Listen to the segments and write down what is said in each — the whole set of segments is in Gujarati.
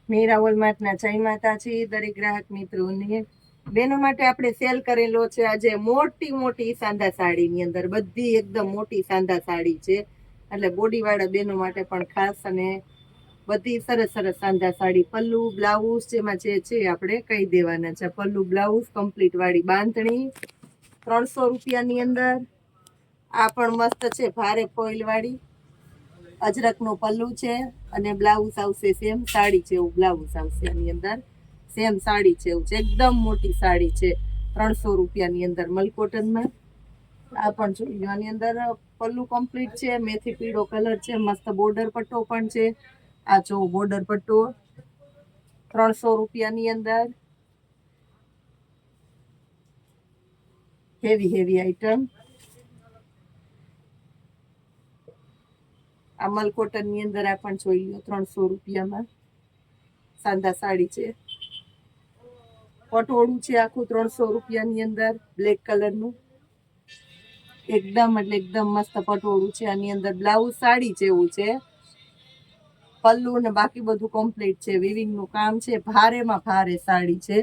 મીરા હોલમાર્ટના જય માતાજી દરેક ગ્રાહક મિત્રોને બેનો માટે આપણે સેલ કરેલો છે આજે મોટી મોટી સાંધા સાડીની અંદર બધી એકદમ મોટી સાંધા સાડી છે એટલે બોડીવાળા બેનો માટે પણ ખાસ અને બધી સરસ સરસ સાંધા સાડી પલ્લુ બ્લાઉઝ જેમાં જે છે આપણે કહી દેવાના છે પલ્લુ બ્લાઉઝ કમ્પ્લીટ વાળી બાંધણી 300 રૂપિયાની અંદર આ પણ મસ્ત છે ભારે ફોઇલ વાળી અજરકનું પલ્લુ છે અને બ્લાઉઝ આવશે સેમ સાડી છે એવું બ્લાઉઝ આવશે એની અંદર સેમ સાડી છે એવું છે એકદમ મોટી સાડી છે 300 રૂપિયાની અંદર મલકોટનમાં આ પણ જોઈ લો આની અંદર પલ્લુ કમ્પ્લીટ છે મેથી પીળો કલર છે મસ્ત બોર્ડર પટ્ટો પણ છે આ જો બોર્ડર પટ્ટો 300 રૂપિયાની અંદર હેવી હેવી આઈટમ આ મલકોટન ની અંદર આ પણ જોઈ લો 300 રૂપિયામાં સાંધા સાડી છે પટોળું છે આખું 300 રૂપિયાની અંદર બ્લેક કલરનું એકદમ એટલે એકદમ મસ્ત પટોળું છે આની અંદર બ્લાઉઝ સાડી જેવું છે પલ્લુ ને બાકી બધું કમ્પ્લીટ છે વિવિંગ નું કામ છે ભારેમાં ભારે સાડી છે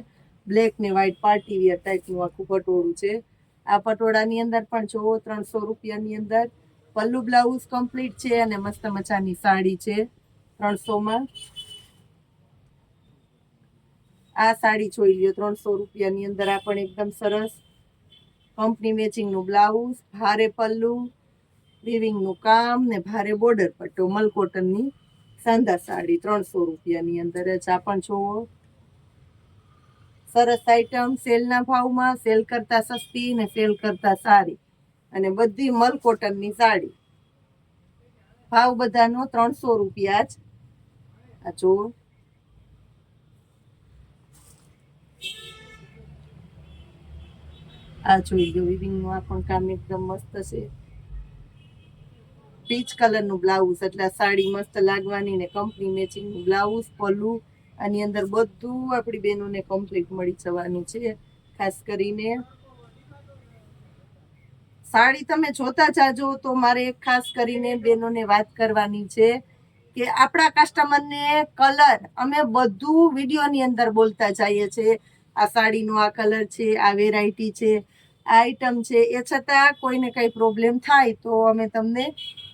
બ્લેક ને વ્હાઈટ પાર્ટી વેર ટાઈપનું આખું પટોળું છે આ પટોળાની અંદર પણ જોવો 300 રૂપિયાની અંદર પલ્લુ બ્લાઉઝ કમ્પ્લીટ છે અને મસ્ત મજાની સાડી છે 300 આ સાડી જોઈ લ્યો 300 રૂપિયાની અંદર આ પણ એકદમ સરસ કંપની મેચિંગ નું બ્લાઉઝ ભારે પલ્લુ વિવિંગ નું કામ ને ભારે બોર્ડર પટ્ટો મલકોટનની સાંધા સાડી 300 રૂપિયાની અંદર જ આ પણ જોવો સરસ આઈટમ સેલના ભાવમાં સેલ કરતા સસ્તી ને સેલ કરતા સારી અને બધી મલકોટનની સાડી ભાવ બધાનો 300 રૂપિયા જ આ જો આ જોઈ લો વિવિંગ નું આ પણ કામ એકદમ મસ્ત છે પીચ કલર નું બ્લાઉઝ એટલે સાડી મસ્ત લાગવાની ને કંપની મેચિંગ નું બ્લાઉઝ પલ્લુ આની અંદર બધું આપણી બહેનોને કમ્પ્લીટ મળી જવાનું છે ખાસ કરીને સાડી તમે જોતા જાજો તો મારે ખાસ કરીને બહેનોને વાત કરવાની છે કે આપણા કસ્ટમરને કલર અમે બધું વિડીયોની અંદર બોલતા જઈએ છીએ આ સાડીનો આ કલર છે આ વેરાયટી છે આ આઈટમ છે એ છતાં કોઈને કંઈ પ્રોબ્લેમ થાય તો અમે તમને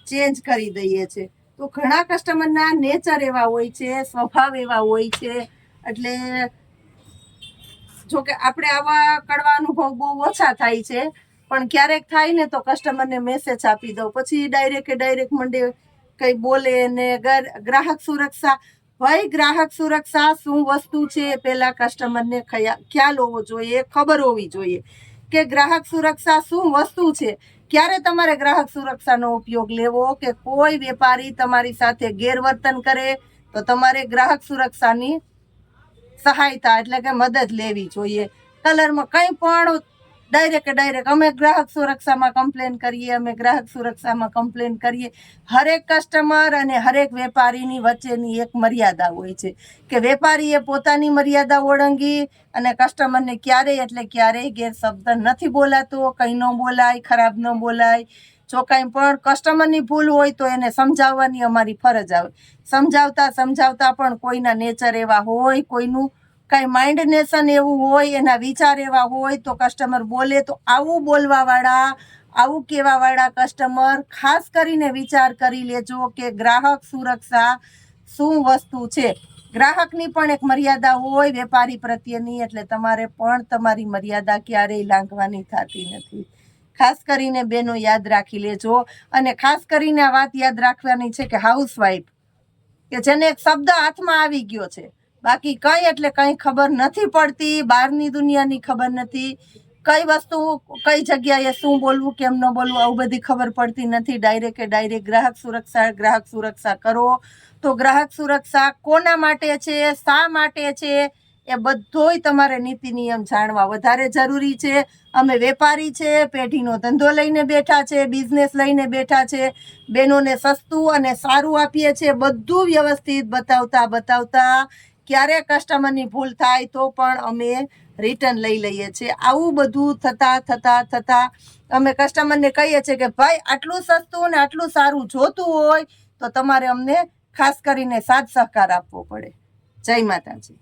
ચેન્જ કરી દઈએ છીએ તો ઘણા કસ્ટમરના નેચર એવા હોય છે સ્વભાવ એવા હોય છે એટલે જો કે આપણે આવા કડવા અનુભવ બહુ ઓછા થાય છે પણ ક્યારેક થાય ને તો કસ્ટમરને મેસેજ આપી દઉં પછી ડાયરેક્ટ મંડે કઈ બોલે ને ગ્રાહક સુરક્ષા ભાઈ ગ્રાહક સુરક્ષા શું વસ્તુ છે પેલા કસ્ટમરને ખ્યાલ હોવો જોઈએ ખબર હોવી જોઈએ કે ગ્રાહક સુરક્ષા શું વસ્તુ છે ક્યારે તમારે ગ્રાહક સુરક્ષાનો ઉપયોગ લેવો કે કોઈ વેપારી તમારી સાથે ગેરવર્તન કરે તો તમારે ગ્રાહક સુરક્ષાની સહાયતા એટલે કે મદદ લેવી જોઈએ કલરમાં કંઈ પણ ડાયરેક્ટ અમે ગ્રાહક સુરક્ષામાં કમ્પ્લેન કરીએ હરેક કસ્ટમર અને હરેક વેપારીની વચ્ચેની એક મર્યાદા હોય છે કે વેપારીએ પોતાની મર્યાદા ઓળંગી અને કસ્ટમરને ક્યારેય ગેરશબ્દ નથી બોલાતો કંઈ ન બોલાય ખરાબ ન બોલાય જો કાંઈ પણ કસ્ટમરની ભૂલ હોય તો એને સમજાવવાની અમારી ફરજ આવે સમજાવતા પણ કોઈના નેચર એવા હોય કોઈનું કાંઈ માઇન્ડનેશન એવું હોય એના વિચાર એવા હોય તો કસ્ટમર બોલે તો આવું બોલવાવાળા આવું કહેવાવાળા કસ્ટમર ખાસ કરીને વિચાર કરી લેજો કે ગ્રાહક સુરક્ષા શું વસ્તુ છે ગ્રાહકની પણ એક મર્યાદા હોય વેપારી પ્રત્યેની એટલે તમારે પણ તમારી મર્યાદા ક્યારેય લાંઘવાની થતી નથી ખાસ કરીને બેનો યાદ રાખી લેજો અને ખાસ કરીને આ વાત યાદ રાખવાની છે કે હાઉસવાઈફ કે જેને એક શબ્દ હાથમાં આવી ગયો છે બાકી કઈ એટલે કઈ ખબર નથી પડતી બહારની દુનિયાની ખબર નથી કઈ વસ્તુ કઈ જગ્યાએ શું બોલવું કેમ ન બોલવું આવું બધી ખબર પડતી નથી ડાયરેક્ટ ગ્રાહક સુરક્ષા કરો તો ગ્રાહક સુરક્ષા કોના માટે છે શા માટે છે એ બધોય તમારે નીતિ નિયમ જાણવા વધારે જરૂરી છે અમે વેપારી છે પેઢીનો ધંધો લઈને બેઠા છે બિઝનેસ લઈને બેઠા છે બહેનોને સસ્તું અને સારું આપીએ છીએ બધું વ્યવસ્થિત બતાવતા ક્યારે કસ્ટમરની ભૂલ થાય તો પણ અમે રિટર્ન લઈ લઈએ છીએ આવું બધું થતા અમે કસ્ટમરને કહીએ છીએ કે ભાઈ આટલું સસ્તું ને આટલું સારું જોતું હોય તો તમારે અમને ખાસ કરીને સાથ સહકાર આપવો પડે જય માતાજી.